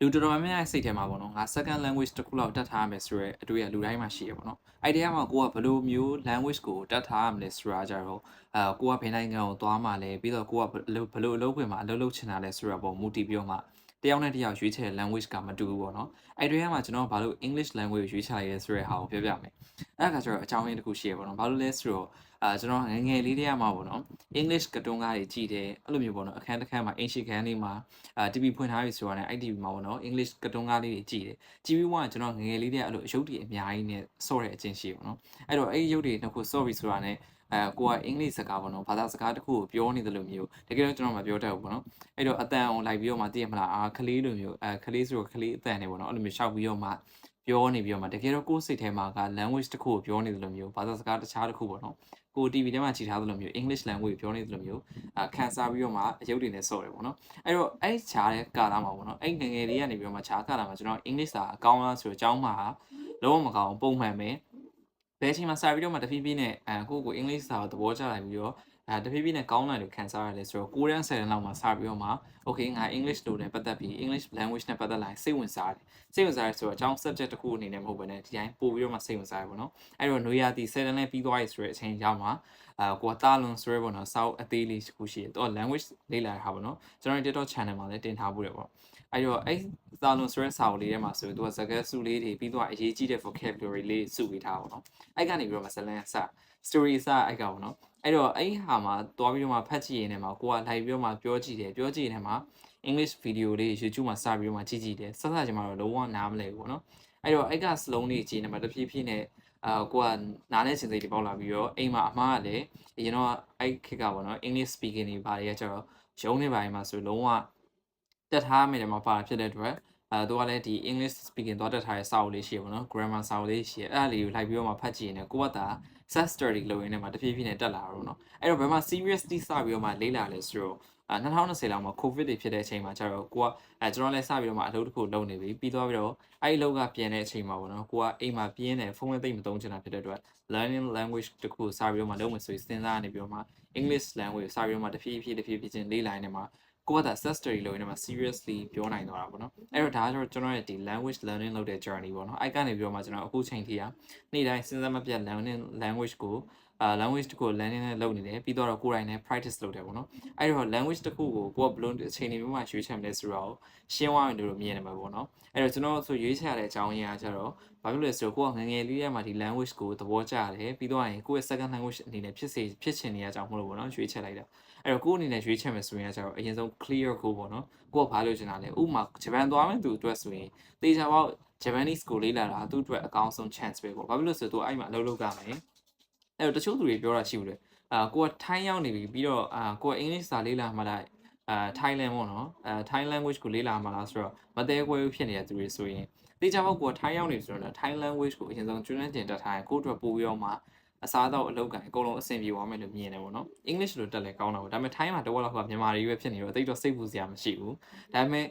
လူတော်တော်များများစိတ်ထဲမှာပေါ့နော်ငါ second language တစ်ခုလောက်တတ်ထားရမယ်ဆိုရဲအတွေ့အလူတိုင်းမှာရှိရပေါ့နော်အဲ့ဒီထဲမှာကိုကဘယ်လိုမျိုး language ကိုတတ်ထားရမလဲဆိုတာကြတော့ကိုကဘယ်နိုင်ငံကိုသွားမှလဲပြီးတော့ကိုကဘယ်လိုအလုပ်ခွင်မှာအလုပ်လုပ်ချင်တာလဲဆိုတာပေါ့မူတည်ပြီးတော့မှတယောက်နဲ့တယောက်ရွေးချယ် language ကမတူဘူးပေါ့နော်အဲ့ဒီထဲမှာကျွန်တော်ဘာလို့ English language ကိုရွေးချယ်လိုက်ရဲဆိုတဲ့ဟာကိုပြောပြမယ်အဲ့ဒါကကျတော့အကြောင်းရင်းတစ်ခုရှိရပေါ့နော်ဘာလို့လဲဆိုတော့ကျွန်တော်ငယ်ငယ်လေးတည်းကမှပေါ့နော် English ကတုံးကားတွေကြည့်တယ်အဲ့လိုမျိုးပေါ့နော်အခန်းတစ်ခန်းမှာအင်ရှိခန်းလေးမှာTV ဖွင့်ထားပြီဆိုတာနဲ့အဲ့ TV မှာပေါ့နော် English ကတုံးကားလေးတွေကြည့်တယ်ကြည့်ပြီးမှကျွန်တော်ငယ်ငယ်လေးတည်းကအဲ့လိုအယုတ်တွေအများကြီးနဲ့စော့တဲ့အချင်းရှိပေါ့နော်အဲ့တော့အဲ့ဒီရုပ်တွေနှစ်ခုစော့ပြီဆိုတာနဲ့ကိုကအင်္ဂလိပ်စကားပေါ့နော်ဘာသာစကားတစ်ခုကိုပြောနေတယ်လို့မျိုးတကယ်တော့ကျွန်တော်မပြောတတ်ဘူးပေါ့နော်အဲ့တော့အတန်အောင်လိုက်ပြီးတော့မှသိရမလားကလေးလိုမျိုးကလေးဆိုတော့ကလေးအတန်နေပေါ့နော်အဲ့လိုမျိုးရှောက်ပြီးတော့မှပြောနေပြီးတော့မှတကယ်တော့ကိုယ်စိတ်ထဲမှာက language တစ်ခုကိုပြောနေတယ်လို့မျိုးဘာသာစကားတခြားတစ်ခုပေါ့နော်ကို TV ထဲမှာကြည့်ထားသလိုမျိုး English language ပြောနေတယ်လို့မျိုးခံစားပြီးတော့မှအယုတ်တွေနဲ့စော့တယ်ပေါ့နော်အဲ့တော့အဲ့ခြားတဲ့ကာလမှာပေါ့နော်အဲ့ငယ်ငယ်လေးကနေပြီးတော့မှခြားကာလမှာကျွန်တော် English စာအကောင်းလားဆိုတော့အကြောင်းမှာလုံးဝမကောင်းပုံမှန်ပဲဘယ်အချိန်မှာစာပြီးတော့မှတဖြည်းဖြည်းနဲ့ကိုယ့်ကို English စာကိုသဘောကျလာပြီးတော့တဖြည်းဖြည်းနဲ့ကောင်းလာလို့ခံစားရတယ်ဆိုတော့9တန်း10တန်းလောက်မှာစပြီးတော့မှ okay ငါ English လိုနဲ့ပတ်သက်ပြီး English language နဲ့ပတ်သက်လာရင်စိတ်ဝင်စားတယ်စိတ်ဝင်စားရဆိုတော့အကြောင်း subject တစ်ခုအနေနဲ့မဟုတ်ဘဲနဲ့ဒီတိုင်းပို့ပြီးတော့မှစိတ်ဝင်စားရပေါ့နော်အဲ့တော့နွေရာသီ10တန်းနဲ့ပြီးသွားပြီဆိုတဲ့အချိန်ရောက်မှာကိုကတာလွန်ဆိုရဲပေါ့နော်စာအုပ်အသေးလေးတစ်ခုရှိတယ်တော့ language လေ့လာတာပေါ့နော်ကျွန်တော် TikTok channel မှာလည်းတင်ထားဖို့ရပေါ့အဲ့တော့အဲ့တာလွန်ဆိုရဲစာအုပ်လေးထဲမှာဆိုသူကစကားစုလေးတွေပြီးတော့အရေးကြီးတဲ့ vocabulary လေးစုပေးထားပါတော့အဲ့ကနေပြီးတော့မှဇလန်စ story စအဲ့ကပေါ့နော်အဲ့တော့အဲ့ဟာမှာတွားပြီးတော့မှဖတ်ကြည့်ရင်းနဲ့မှာကိုကလိုက်ပြီးတော့မှပြောကြည့်တယ်ပြောကြည့်နေမှာ English video လေး YouTube မှာစပြီးတော့မှကြည့်ကြည့်တယ်စစချင်းမှာတော့လုံးဝနားမလည်ဘူးပေါ့နော်အဲ့တော့အဲ့က slow လေးကြည့်နေမှာတဖြည်းဖြည်းနဲ့ကိုကနားနဲ့စင်စိတ်တွေပေါက်လာပြီးတော့အိမ်မှာအမားကလည်းအရင်တော့အဲ့ခေတ်ကပေါ့နော် English speaking တွေဘာတွေကကျတော့ရုံးနေပါရင်မှာဆိုလုံးဝတက်ထားမိတယ်မှာပါဖြစ်တဲ့အတွက်သူကလည်းဒီ English speaking သွားတက်ထားတဲ့စာအုပ်လေးရှိရပေါ့နော် grammar စာအုပ်လေးရှိရအဲ့ဒါလေးကိုလိုက်ပြီးတော့မှဖတ်ကြည့်ရင်လည်းကိုကသာ self study လုပ်ရင်းနဲ့မှာတဖြည်းဖြည်းနဲ့တက်လာတော့နော်အဲ့တော့ဘယ်မှာ seriously စပြီးတော့မှလေ့လာလဲဆိုတော့2020လောက်မှာ covid တွေဖြစ်တဲ့အချိန်မှာကျတော့ကိုကကျွန်တော်လည်းစပြီးတော့မှအလုပ်တစ်ခုလုပ်နေပြီပြီးသွားပြီးတော့အဲ့ဒီအလုပ်ကပြန်တဲ့အချိန်မှာပေါ့နော်ကိုကအိမ်မှာပြင်းတယ်ဖုန်းလည်းသိမ့်မသုံးချင်တာဖြစ်တဲ့အတွက် learning language တစ်ခုစပြီးတော့မှလုပ်မယ်ဆိုရင်စဉ်းစားနေပြီးတော့မှ English language စပြီးတော့မှတဖြည်းဖြည်းချင်းလေ့လာနေမှာကိုကသာ self study လုပ်နေမှာ seriously ပြောနိုင်တော့တာပေါ့နော်အဲ့တော့ဒါကတော့ကျွန်တော်ရဲ့ဒီ language learning လုပ်တဲ့ journey ပေါ့နော်အဲ့ကနေပြီးတော့မှကျွန်တော်အခုချိန်ထိနေ့တိုင်းစဉ်းစားမပြတ် learning language ကိုlanguage တစ်ခု learning နဲ့လုပ်နေတယ်ပြီးတော့ကိုယ်တိုင်နဲ့ practice လုပ်တယ်ပေါ့နော်အဲ့တော့ language တစ်ခုကိုကိုကဘလို့အချိန်နေမျိုးမှာရွေးချယ်မလဲဆိုတော့ရှင်းသွားရင်တို့မြင်နေမှာပေါ့နော်အဲ့တော့ကျွန်တော်ဆိုရွေးချယ်ရတဲ့အကြောင်းရင်းကကျတော့ဘာဖြစ်လဲဆိုတော့ကိုကငငယ်လေးထဲမှာဒီ language ကိုသဘောကျတယ်ပြီးတော့ရင်ကိုယ့်ရဲ့ second language အနေနဲ့ဖြစ်ချင်နေရကြောင်းမလို့ပေါ့နော်ရွေးချယ်လိုက်တာအဲ့တော့ကိုယ့်အနေနဲ့ရွေးချယ်မယ်ဆိုရင်ကျတော့အရင်ဆုံး clear ကိုပေါ့နော်ကိုကဘာလို့ချင်တာလဲဥပမာဂျပန်သွားမယ်သူအတွက်ဆိုရင်တေချာပေါက် Japanese ကိုလေ့လာတာသူ့အတွက်အကောင်းဆုံး chance ပဲပေါ့ဘာဖြစ်လို့ဆိုတော့သူအဲ့မှာအလုပ်လုပ်ကြမယ်အဲ့တော့တချို့သူတွေပြောတာရှိဘူးလေကိုကထိုင်းရောက်နေပြီပြီးတော့ကိုကအင်္ဂလိပ်စာလေ့လာမှလိုက်Thailand ပေါ့နော်Thai language ကိုလေ့လာမှလားဆိုတော့မသေးခွဲဘူးဖြစ်နေတဲ့သူတွေဆိုရင်တေချာပေါက်ကိုကထိုင်းရောက်နေဆိုတော့ Thai language ကိုအရင်ဆုံးကျွမ်းကျင်တတ်ထားရင်ကိုယ့်အတွက်ပို့ပြီးတော့မှအစားအသောက်အလုပ်ကအကုန်လုံးအဆင်ပြေသွားမယ်လို့မြင်တယ်ပေါ့နော် English လိုတက်လဲကောင်းတာပေါ့ဒါပေမဲ့ Thai မှာတဝက်လောက်ကမြန်မာတွေပဲဖြစ်နေတော့တိတ်တော့စိတ်ပူစရာမရှိဘူးဒါပေမဲ့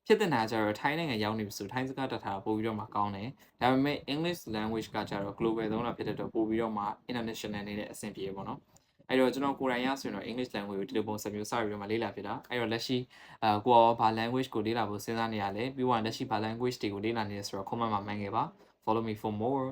ဖြစ်တဲ့နာကျတော့ Thai နိုင်ငံရောက်နေပြီဆို Thai စကားတက်ထားပို့ပြီးတော့မှကောင်းတယ်ဒါပေမဲ့ English language ကကျတော့ global သုံးတာဖြစ်တဲ့တော့ပို့ပြီးတော့မှ international အနေနဲ့အဆင်ပြေပေါ့နော်အဲ့တော့ကျွန်တော်ကိုယ်တိုင်ရဆိုရင်တော့ English language ကိုဒီလိုပုံစံမျိုးစပြီးတော့မှလေ့လာဖြစ်တာအဲ့တော့လက်ရှိကိုရောဘာ language ကိုလေ့လာဖို့စဉ်းစားနေရလဲပြီးတော့လက်ရှိဘာ language တွေကိုလေ့လာနေလဲဆိုတော့ comment မှာမှန်ခဲ့ပါ follow me for more